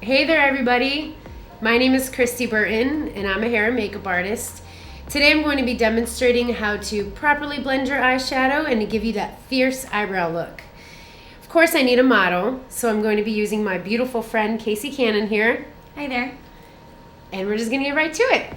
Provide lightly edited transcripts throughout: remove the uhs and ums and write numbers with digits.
Hey there everybody, my name is Christy Burton and I'm a hair and makeup artist. Today I'm going to be demonstrating how to properly blend your eyeshadow and to give you that fierce eyebrow look. Of course I need a model, so I'm going to be using my beautiful friend Kaysie here. Hi there. And we're just going to get right to it.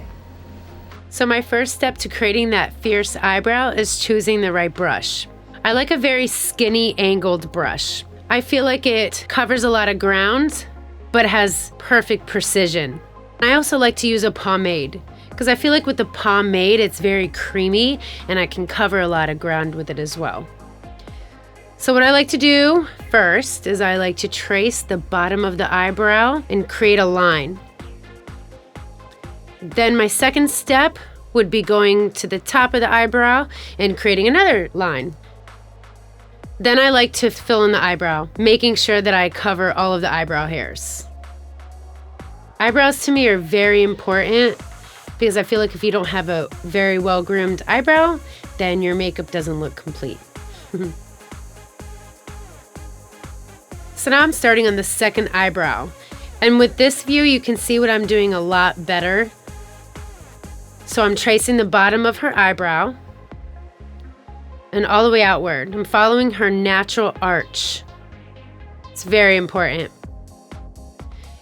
So my first step to creating that fierce eyebrow is choosing the right brush. I like a very skinny angled brush. I feel like it covers a lot of ground but has perfect precision. I also like to use a pomade because I feel like with the pomade it's very creamy and I can cover a lot of ground with it as well. So what I like to do first is I like to trace the bottom of the eyebrow and create a line. Then my second step would be going to the top of the eyebrow and creating another line. Then I like to fill in the eyebrow, making sure that I cover all of the eyebrow hairs. Eyebrows to me are very important because I feel like if you don't have a very well-groomed eyebrow, then your makeup doesn't look complete. So now I'm starting on the second eyebrow. And with this view, you can see what I'm doing a lot better. So I'm tracing the bottom of her eyebrow and all the way outward. I'm following her natural arch. It's very important.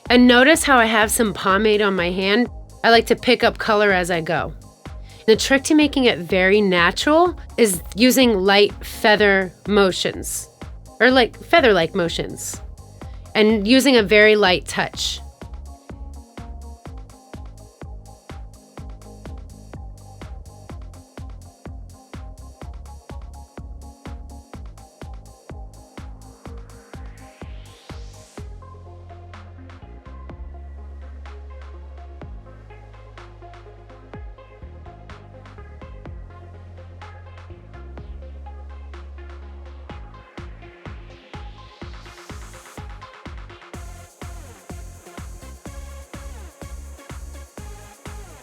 And notice how I have some pomade on my hand. I like to pick up color as I go. The trick to making it very natural is using light feather motions, or like feather-like motions, and using a very light touch.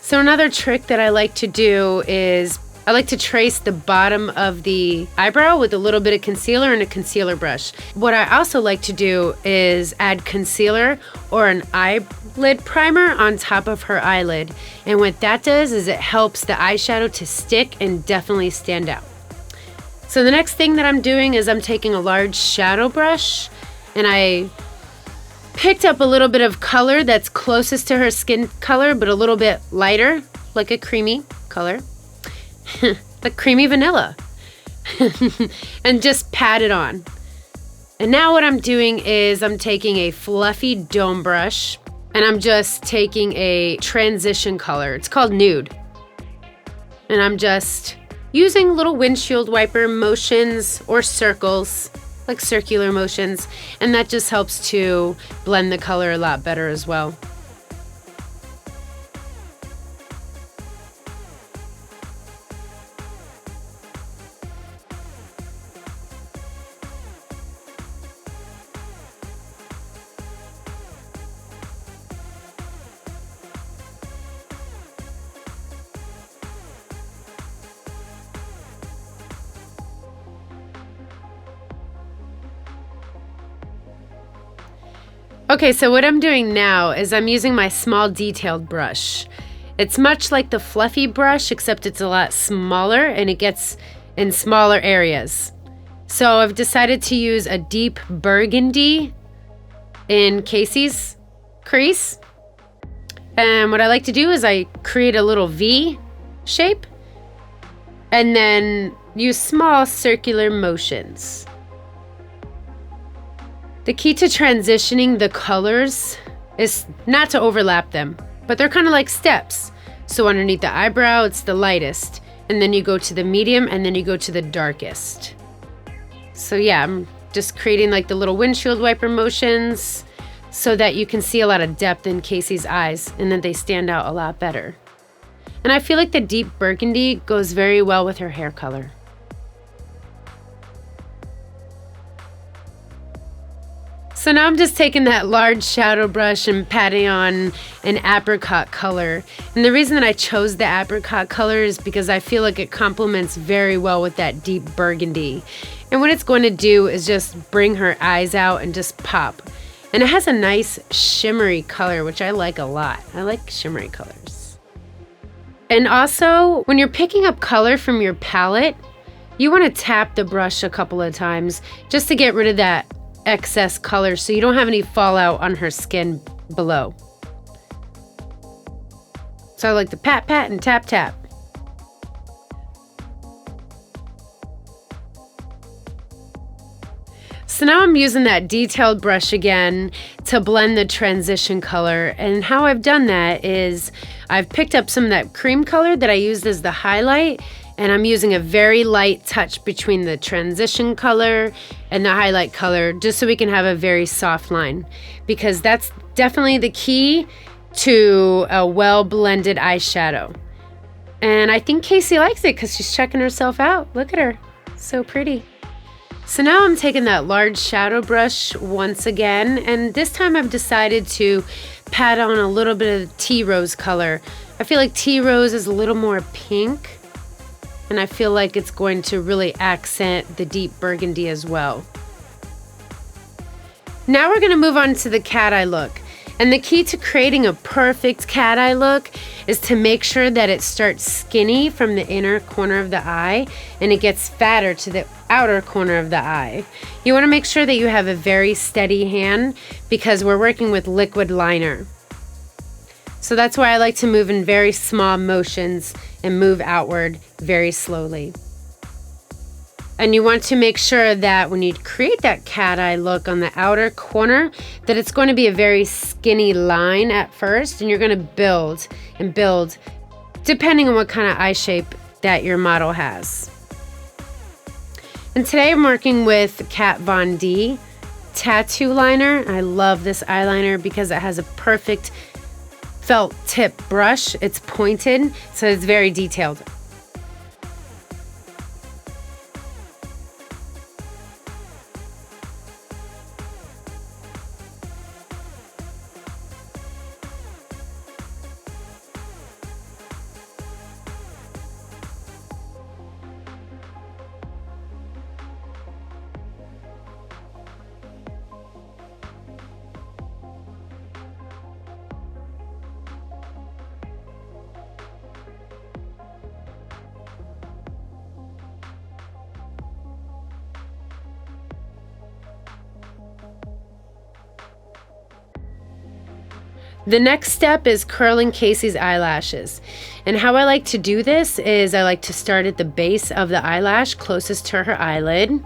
So another trick that I like to do is I like to trace the bottom of the eyebrow with a little bit of concealer and a concealer brush. What I also like to do is add concealer or an eyelid primer on top of her eyelid. And what that does is it helps the eyeshadow to stick and definitely stand out. So the next thing that I'm doing is I'm taking a large shadow brush and I picked up a little bit of color that's closest to her skin color, but a little bit lighter, like a creamy color, like creamy vanilla, and just pat it on. And now what I'm doing is I'm taking a fluffy dome brush and I'm just taking a transition color. It's called Nude. And I'm just using little windshield wiper motions or circles, like circular motions, and that just helps to blend the color a lot better as well. Okay, so what I'm doing now is I'm using my small detailed brush. It's much like the fluffy brush, except it's a lot smaller and it gets in smaller areas. So I've decided to use a deep burgundy in Kaysie's crease. And what I like to do is I create a little V shape and then use small circular motions. The key to transitioning the colors is not to overlap them, but they're kind of like steps. So underneath the eyebrow, it's the lightest, and then you go to the medium, and then you go to the darkest. So yeah, I'm just creating like the little windshield wiper motions so that you can see a lot of depth in Kaysie's eyes, and then they stand out a lot better. And I feel like the deep burgundy goes very well with her hair color. So now I'm just taking that large shadow brush and patting on an apricot color. And the reason that I chose the apricot color is because I feel like it complements very well with that deep burgundy. And what it's going to do is just bring her eyes out and just pop. And it has a nice shimmery color, which I like a lot. I like shimmery colors. And also, when you're picking up color from your palette, you want to tap the brush a couple of times just to get rid of that excess color so you don't have any fallout on her skin below. So I like to pat, pat, and tap, tap. So now I'm using that detailed brush again to blend the transition color. And how I've done that is I've picked up some of that cream color that I used as the highlight, and I'm using a very light touch between the transition color and the highlight color just so we can have a very soft line, because that's definitely the key to a well-blended eyeshadow. And I think Kaysie likes it because she's checking herself out. Look at her, so pretty. So now I'm taking that large shadow brush once again, and this time I've decided to pat on a little bit of tea rose color. I feel like tea rose is a little more pink, and I feel like it's going to really accent the deep burgundy as well. Now we're going to move on to the cat eye look. And the key to creating a perfect cat eye look is to make sure that it starts skinny from the inner corner of the eye and it gets fatter to the outer corner of the eye. You want to make sure that you have a very steady hand because we're working with liquid liner. So that's why I like to move in very small motions and move outward very slowly. And you want to make sure that when you create that cat eye look on the outer corner, that it's going to be a very skinny line at first, and you're going to build and build depending on what kind of eye shape that your model has. And today I'm working with Kat Von D tattoo liner. I love this eyeliner because it has a perfect felt tip brush. It's pointed, so it's very detailed. The next step is curling Kaysie's eyelashes. And how I like to do this is I like to start at the base of the eyelash closest to her eyelid,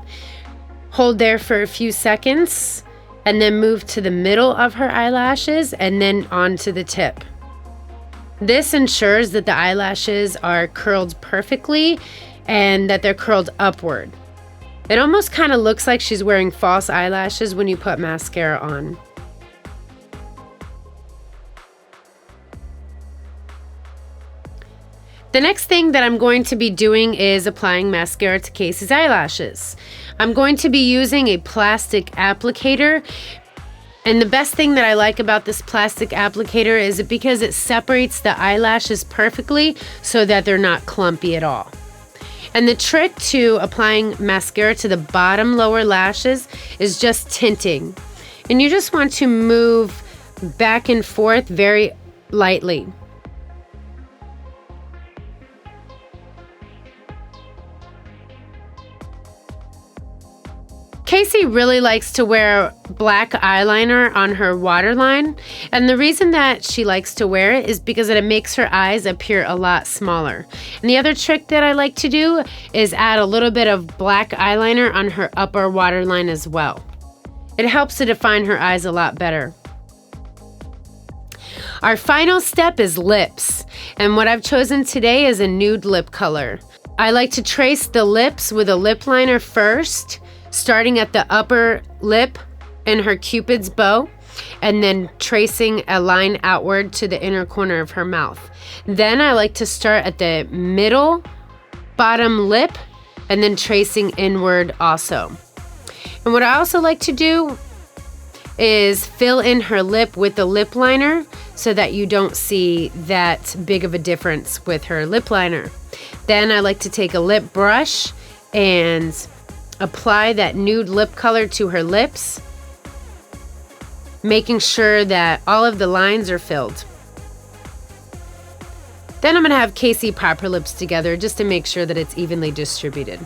hold there for a few seconds, and then move to the middle of her eyelashes and then onto the tip. This ensures that the eyelashes are curled perfectly and that they're curled upward. It almost kind of looks like she's wearing false eyelashes when you put mascara on. The next thing that I'm going to be doing is applying mascara to Kaysie's eyelashes. I'm going to be using a plastic applicator, and the best thing that I like about this plastic applicator is because it separates the eyelashes perfectly so that they're not clumpy at all. And the trick to applying mascara to the bottom lower lashes is just tinting. And you just want to move back and forth very lightly. Kaysie really likes to wear black eyeliner on her waterline, and the reason that she likes to wear it is because it makes her eyes appear a lot smaller. And the other trick that I like to do is add a little bit of black eyeliner on her upper waterline as well. It helps to define her eyes a lot better. Our final step is lips, and what I've chosen today is a nude lip color. I like to trace the lips with a lip liner first, starting at the upper lip in her Cupid's bow, and then tracing a line outward to the inner corner of her mouth. Then I like to start at the middle bottom lip and then tracing inward also. And what I also like to do is fill in her lip with the lip liner so that you don't see that big of a difference with her lip liner. Then I like to take a lip brush and apply that nude lip color to her lips. making sure that all of the lines are filled. Then I'm going to have Kaysie pop her lips together just to make sure that it's evenly distributed.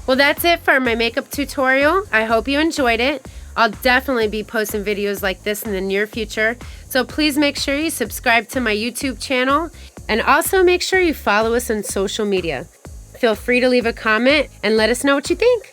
Well, that's it for my makeup tutorial. I hope you enjoyed it. I'll definitely be posting videos like this in the near future. So please make sure you subscribe to my YouTube channel and also make sure you follow us on social media. Feel free to leave a comment and let us know what you think.